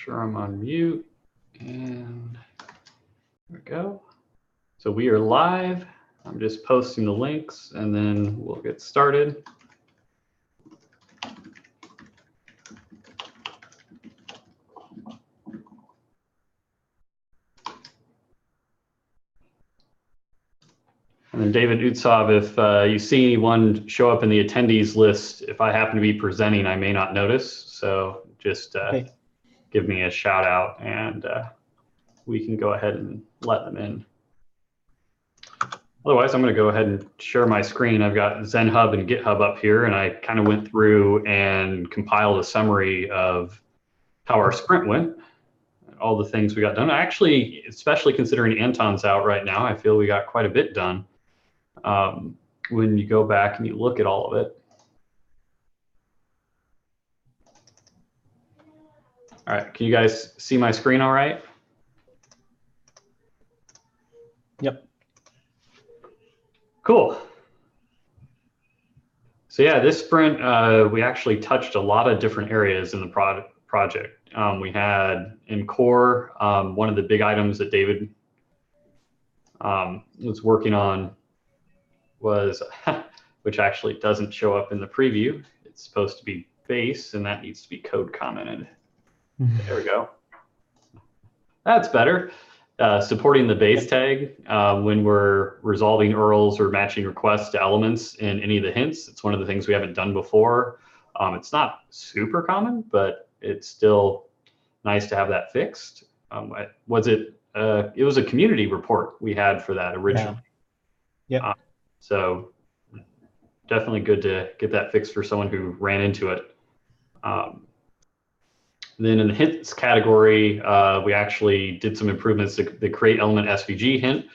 sure I'm on mute. And there we go. So we are live. I'm just posting the links and then we'll get started. And then David Utsov, if you see anyone show up in the attendees list, if I happen to be presenting, I may not notice. So just give me a shout out and we can go ahead and let them in. Otherwise, I'm going to go ahead and share my screen. I've got ZenHub and GitHub up here, and I kind of went through and compiled a summary of how our sprint went, all the things we got done. Actually, especially considering Anton's out right now, I feel we got quite a bit done. When you go back and you look at all of it. All right, can you guys see my screen all right? Yep. Cool. So yeah, this sprint, we actually touched a lot of different areas in the project. We had in core, one of the big items that David was working on was, which actually doesn't show up in the preview. It's supposed to be base, and that needs to be code commented. There we go. That's better. Supporting the base tag when we're resolving URLs or matching requests to elements in any of the hints. It's one of the things we haven't done before. It's not super common, but it's still nice to have that fixed. It was a community report we had for that originally. Yeah. Yep. So definitely good to get that fixed for someone who ran into it. Then in the hints category, we actually did some improvements to the create element SVG hint.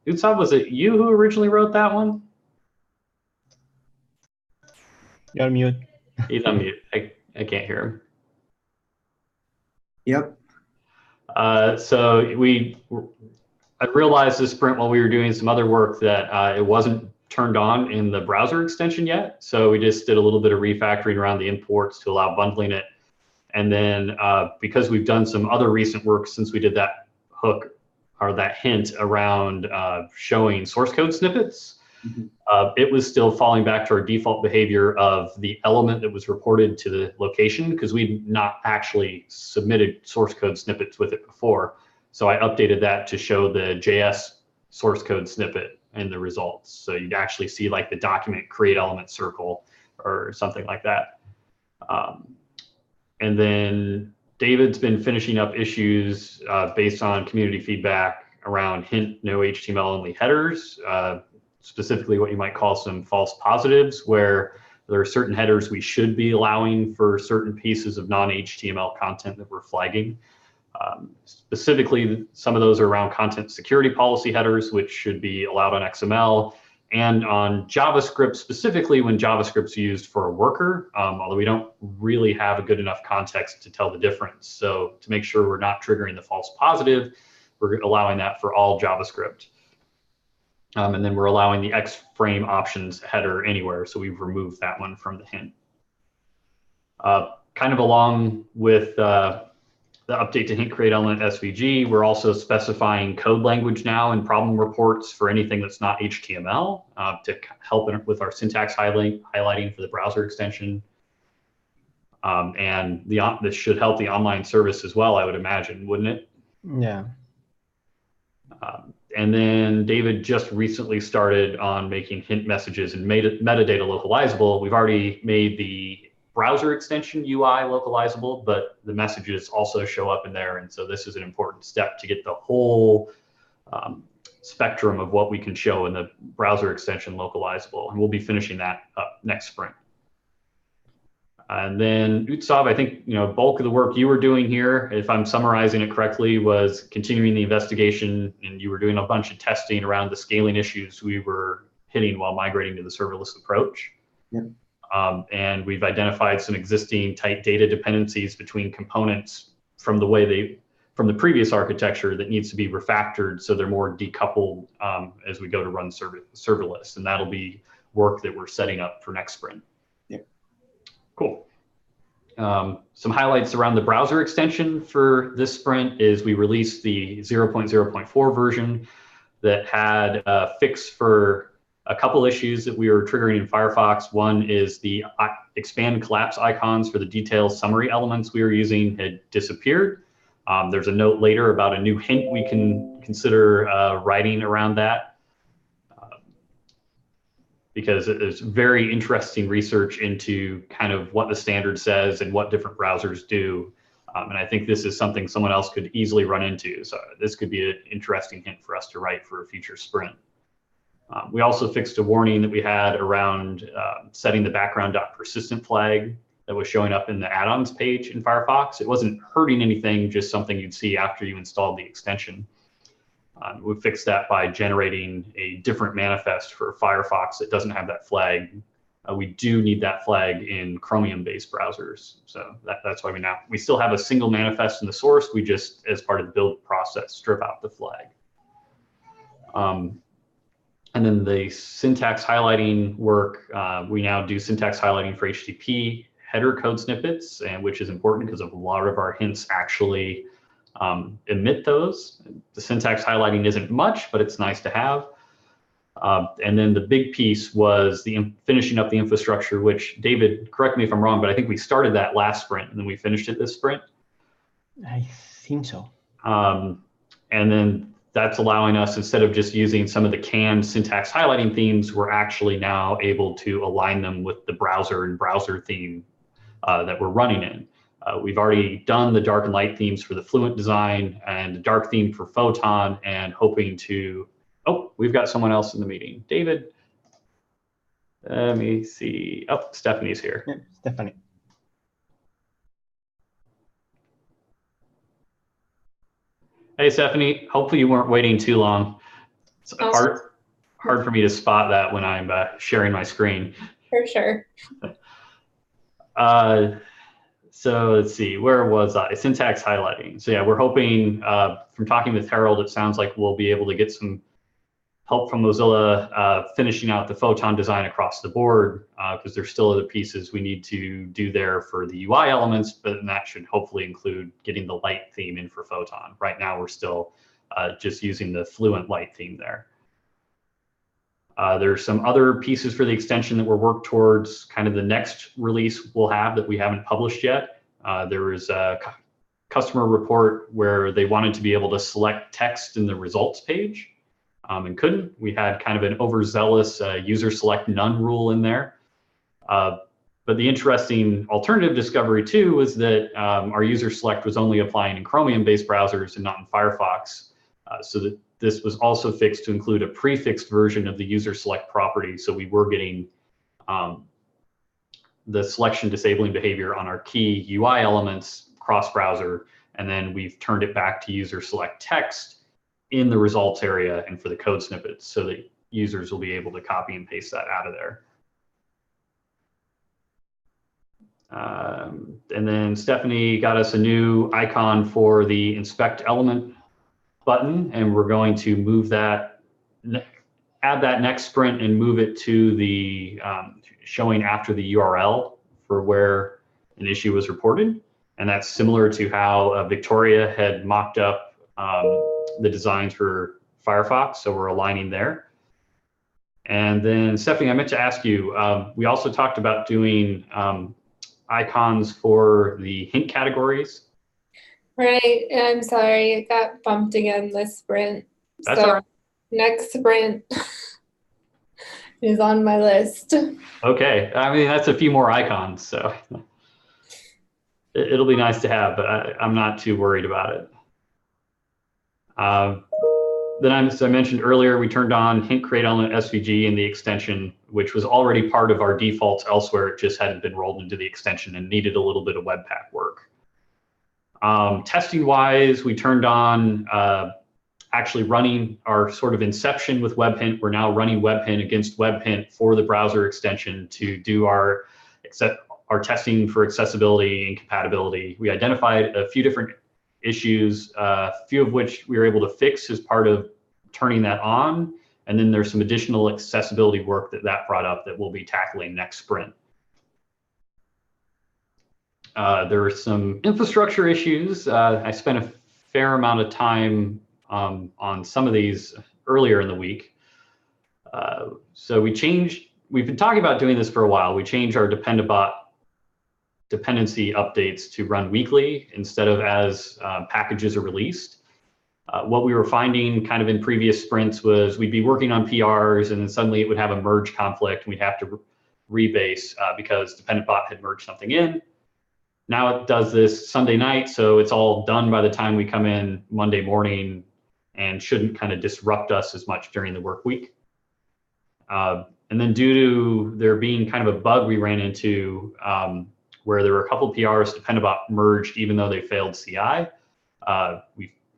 Utsav, was it you who originally wrote that one? You're on mute. He's on mute. I can't hear him. Yep. So I realized this sprint while we were doing some other work that it wasn't turned on in the browser extension yet. So we just did a little bit of refactoring around the imports to allow bundling it. And then because we've done some other recent work since we did that hook or that hint around showing source code snippets, it was still falling back to our default behavior of the element that was reported to the location because we'd not actually submitted source code snippets with it before. So I updated that to show the JS source code snippet in the results. So you'd actually see like the document create element circle or something like that. And then David's been finishing up issues based on community feedback around hint no HTML only headers, specifically what you might call some false positives, where there are certain headers we should be allowing for certain pieces of non-HTML content that we're flagging. Specifically, some of those are around content security policy headers, which should be allowed on XML, and on JavaScript, specifically when JavaScript's used for a worker, although we don't really have a good enough context to tell the difference. So to make sure we're not triggering the false positive, we're allowing that for all JavaScript. And then we're allowing the X-frame options header anywhere, so we've removed that one from the hint. Kind of along with the update to hint create element SVG, we're also specifying code language now in problem reports for anything that's not HTML to help with our syntax highlighting for the browser extension. And this should help the online service as well, I would imagine, wouldn't it? Yeah. And then David just recently started on making hint messages and metadata localizable. We've already made the browser extension UI localizable, but the messages also show up in there. And so this is an important step to get the whole spectrum of what we can show in the browser extension localizable. And we'll be finishing that up next sprint. And then Utsav, I think, bulk of the work you were doing here, if I'm summarizing it correctly, was continuing the investigation, and you were doing a bunch of testing around the scaling issues we were hitting while migrating to the serverless approach. Yep. And we've identified some existing tight data dependencies between components from the previous architecture that needs to be refactored so they're more decoupled as we go to run serverless. And that'll be work that we're setting up for next sprint. Yep. Cool. Some highlights around the browser extension for this sprint is we released the 0.0.4 version that had a fix for a couple issues that we were triggering in Firefox. One is the expand collapse icons for the detail summary elements we were using had disappeared. There's a note later about a new hint we can consider writing around that. Because there's very interesting research into kind of what the standard says and what different browsers do. And I think this is something someone else could easily run into. So this could be an interesting hint for us to write for a future sprint. We also fixed a warning that we had around setting the background.persistent flag that was showing up in the add-ons page in Firefox. It wasn't hurting anything, just something you'd see after you installed the extension. We fixed that by generating a different manifest for Firefox that doesn't have that flag. We do need that flag in Chromium-based browsers. So that's why we still have a single manifest in the source. We just, as part of the build process, strip out the flag. And then the syntax highlighting work, we now do syntax highlighting for HTTP header code snippets, and which is important because a lot of our hints actually emit those. The syntax highlighting isn't much, but it's nice to have. And then the big piece was the finishing up the infrastructure, which, David, correct me if I'm wrong, but I think we started that last sprint and then we finished it this sprint. I think so. And then that's allowing us, instead of just using some of the canned syntax highlighting themes, we're actually now able to align them with the browser and browser theme that we're running in. We've already done the dark and light themes for the Fluent design and the dark theme for Photon, and hoping to, oh, we've got someone else in the meeting. David, let me see. Oh, Stephanie's here. Yeah, Stephanie. Hey, Stephanie, hopefully you weren't waiting too long. It's hard for me to spot that when I'm sharing my screen. For sure. So let's see, where was I? Syntax highlighting. So yeah, we're hoping, from talking with Harold, it sounds like we'll be able to get some help from Mozilla finishing out the Photon design across the board, because there's still other pieces we need to do there for the UI elements, but that should hopefully include getting the light theme in for Photon. Right now, we're still just using the Fluent light theme there. There's some other pieces for the extension that we're working towards. Kind of the next release we'll have that we haven't published yet. There was a customer report where they wanted to be able to select text in the results page and couldn't. We had kind of an overzealous user select none rule in there. But the interesting alternative discovery too was that our user select was only applying in Chromium-based browsers and not in Firefox. So that this was also fixed to include a prefixed version of the user select property. So we were getting the selection disabling behavior on our key UI elements cross-browser, and then we've turned it back to user select text in the results area and for the code snippets, so that users will be able to copy and paste that out of there. And then Stephanie got us a new icon for the inspect element button, and we're going to move that, add that next sprint and move it to the showing after the URL for where an issue was reported. And that's similar to how Victoria had mocked up the designs for Firefox, so we're aligning there. And then Stephanie, I meant to ask you, we also talked about doing icons for the hint categories. Right. I'm sorry, it got bumped again this sprint. That's all right. Next sprint is on my list. Okay. I mean, that's a few more icons, so it'll be nice to have, but I'm not too worried about it. Then, as I mentioned earlier, we turned on hint create element SVG in the extension, which was already part of our defaults elsewhere. It just hadn't been rolled into the extension and needed a little bit of Webpack work. Testing wise, we turned on actually running our sort of inception with WebHint. We're now running WebHint against WebHint for the browser extension to do our testing for accessibility and compatibility. We identified a few different issues, a few of which we were able to fix as part of turning that on. And then there's some additional accessibility work that brought up that we'll be tackling next sprint. There were some infrastructure issues. I spent a fair amount of time on some of these earlier in the week. So we've been talking about doing this for a while. We changed our Dependabot dependency updates to run weekly instead of as packages are released. What we were finding kind of in previous sprints was we'd be working on PRs and then suddenly it would have a merge conflict and we'd have to rebase because Dependabot had merged something in. Now it does this Sunday night, so it's all done by the time we come in Monday morning and shouldn't kind of disrupt us as much during the work week. And then due to there being kind of a bug we ran into where there were a couple PRs, Dependabot merged even though they failed CI.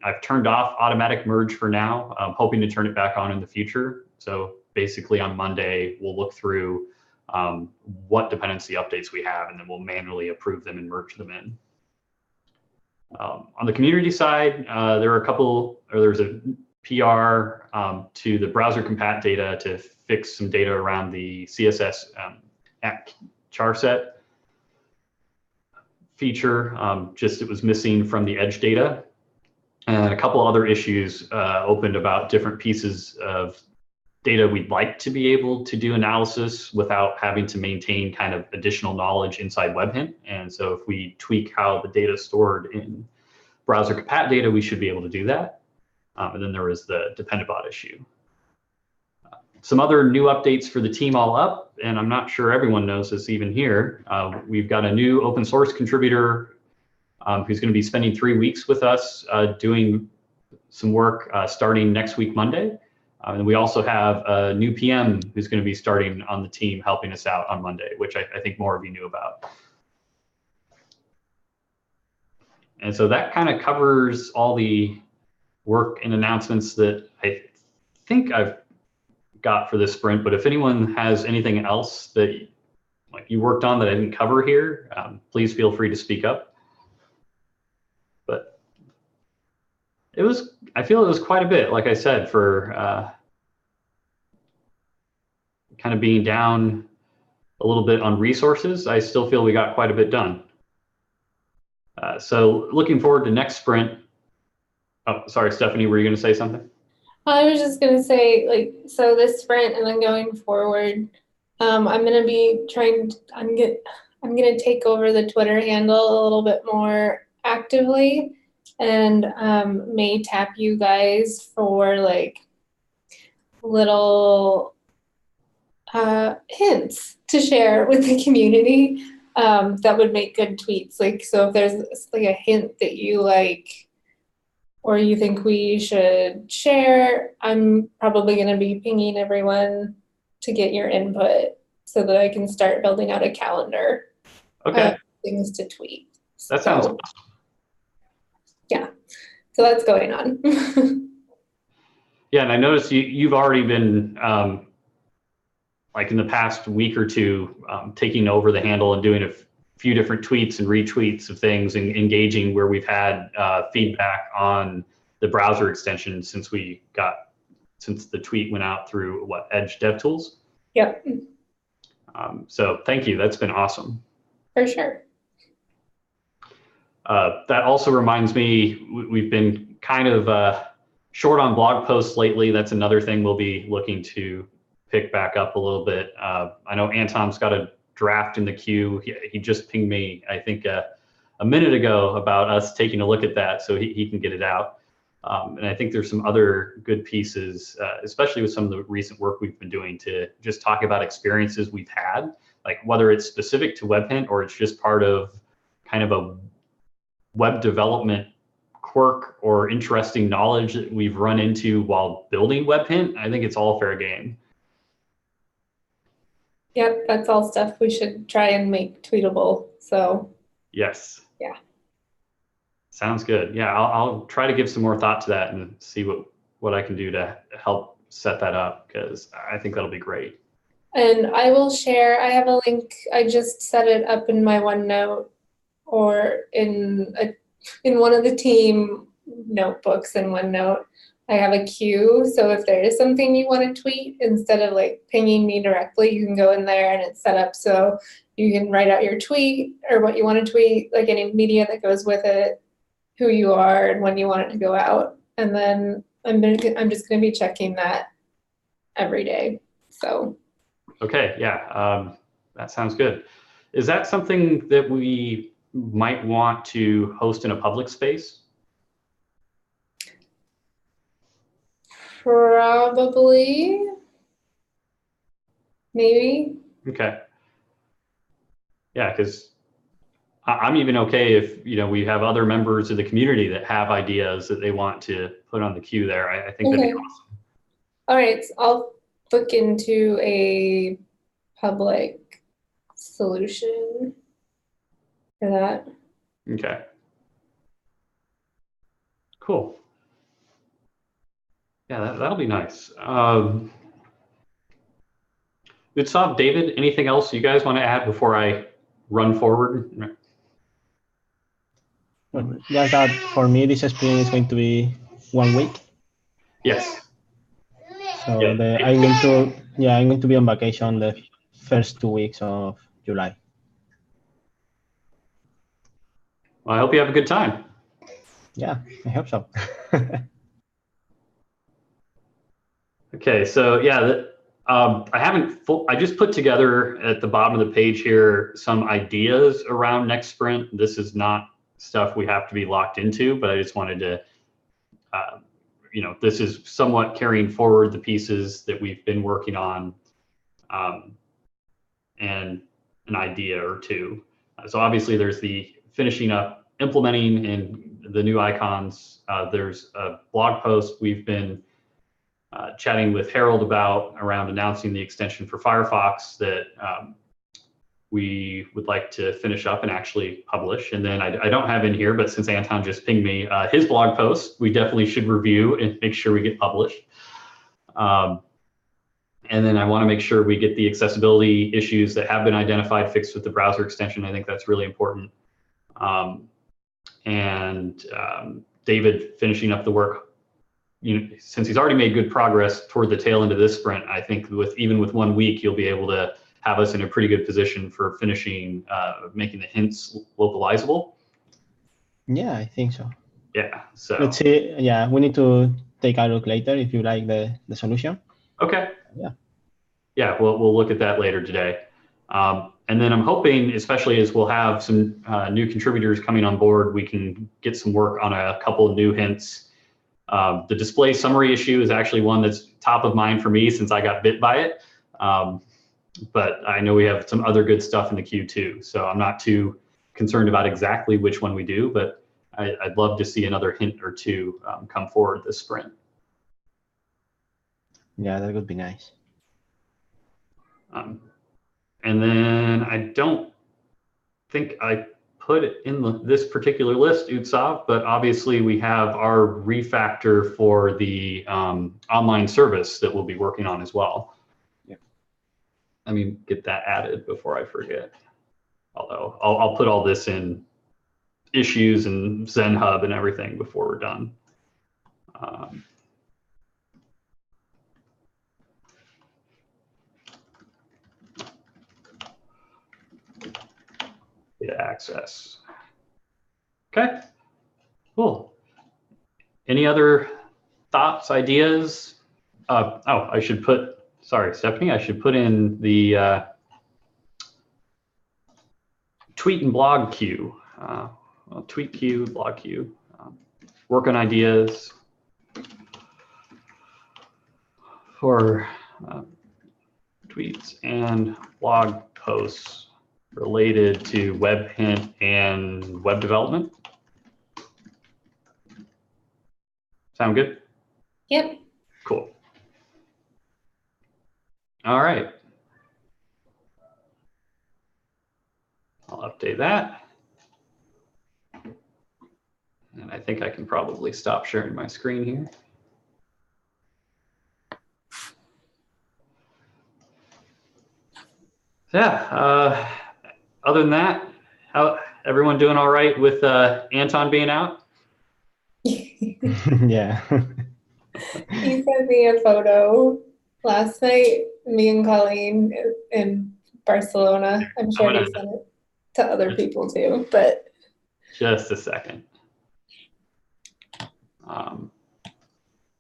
I've turned off automatic merge for now. I'm hoping to turn it back on in the future. So basically on Monday, we'll look through what dependency updates we have, and then we'll manually approve them and merge them in. On the community side, there's a PR to the browser compat data to fix some data around the CSS at charset feature. Just it was missing from the edge data. And a couple other issues opened about different pieces of data we'd like to be able to do analysis without having to maintain kind of additional knowledge inside Webhint. And so if we tweak how the data is stored in browser compat data, we should be able to do that. And then there was the Dependabot issue. Some other new updates for the team all up, and I'm not sure everyone knows this even here. We've got a new open source contributor who's going to be spending 3 weeks with us doing some work starting next week, Monday. And we also have a new PM who's going to be starting on the team helping us out on Monday, which I think more of you knew about. And so that kind of covers all the work and announcements that I think I've got for this sprint. But if anyone has anything else that you worked on that I didn't cover here, please feel free to speak up. But I feel it was quite a bit, like I said, for kind of being down a little bit on resources. I still feel we got quite a bit done. So looking forward to next sprint. Oh, sorry, Stephanie, were you going to say something? I was just going to say, so this sprint and then going forward, I'm going to be I'm going to take over the Twitter handle a little bit more actively and may tap you guys for little hints to share with the community that would make good tweets. So if there's a hint that you like or you think we should share, I'm probably going to be pinging everyone to get your input so that I can start building out a calendar. Okay. Things to tweet. That sounds awesome. Yeah, so that's going on. Yeah, and I noticed you've already been, in the past week or two, taking over the handle and doing a few different tweets and retweets of things and engaging where we've had feedback on the browser extension since the tweet went out through Edge DevTools. Yep. So thank you. That's been awesome. For sure. That also reminds me, we've been kind of short on blog posts lately. That's another thing we'll be looking to pick back up a little bit. I know Anton's got a draft in the queue. He just pinged me, I think, a minute ago about us taking a look at that so he can get it out. And I think there's some other good pieces, especially with some of the recent work we've been doing to just talk about experiences we've had, like whether it's specific to Webhint or it's just part of kind of a web development quirk or interesting knowledge that we've run into while building Webhint. I think it's all fair game. Yep, that's all stuff we should try and make tweetable. So yes. Yeah. Sounds good. Yeah, I'll try to give some more thought to that and see what I can do to help set that up, because I think that'll be great. And I will share, I have a link, I just set it up in my OneNote or in one of the team notebooks in OneNote I have a queue. So if there is something you want to tweet, instead of like pinging me directly, you can go in there and it's set up so you can write out your tweet or what you want to tweet, like any media that goes with it, who you are, and when you want it to go out. And then I'm just going to be checking that every day. So. Okay, yeah, that sounds good. Is that something that we might want to host in a public space? Probably. Maybe. Okay. Yeah, because I'm even okay if, we have other members of the community that have ideas that they want to put on the queue there. I think that'd be awesome. All right, so I'll look into a public solution for that. Okay. Cool. Yeah, that'll be nice. Utsav, David, anything else you guys want to add before I run forward? Well, just that for me, this sprint is going to be 1 week. Yes. So Yeah. I'm going to be on vacation the first 2 weeks of July. Well, I hope you have a good time. Yeah, I hope so. Okay, so yeah, I just put together at the bottom of the page here some ideas around next sprint. This is not stuff we have to be locked into, but I just wanted to, this is somewhat carrying forward the pieces that we've been working on, and an idea or two. So obviously there's the finishing up, implementing in the new icons. There's a blog post we've been chatting with Harold about around announcing the extension for Firefox that we would like to finish up and actually publish. And then I don't have in here, but since Anton just pinged me his blog post, we definitely should review and make sure we get published. And then I want to make sure we get the accessibility issues that have been identified fixed with the browser extension. I think that's really important. David finishing up the work, since he's already made good progress toward the tail end of this sprint, I think even with 1 week, you'll be able to have us in a pretty good position for finishing, making the hints localizable. Yeah, I think so. Yeah, so. Let's see. Yeah, we need to take a look later if you like the solution. Okay. Yeah. Yeah, we'll look at that later today. And then I'm hoping, especially as we'll have some new contributors coming on board, we can get some work on a couple of new hints. The display summary issue is actually one that's top of mind for me since I got bit by it. But I know we have some other good stuff in the queue too. So I'm not too concerned about exactly which one we do, but I'd love to see another hint or two come forward this sprint. Yeah, that would be nice. And then I don't think I put it in this particular list, Utsav, but obviously we have our refactor for the online service that we'll be working on as well. Yeah. Let me get that added before I forget. Although I'll put all this in issues and Zen Hub and everything before we're done. Data access. Okay, cool. Any other thoughts, ideas? I should put, sorry, Stephanie, I should put in the tweet and blog queue. Tweet queue, blog queue. Work on ideas for tweets and blog posts related to web hint and web development. Sound good? Yep. Cool. All right. I'll update that. And I think I can probably stop sharing my screen here. Yeah. Other than that, how everyone doing all right with Anton being out? Yeah. He sent me a photo last night, me and Colleen in Barcelona. I'm sure he sent it to other people too, but just a second.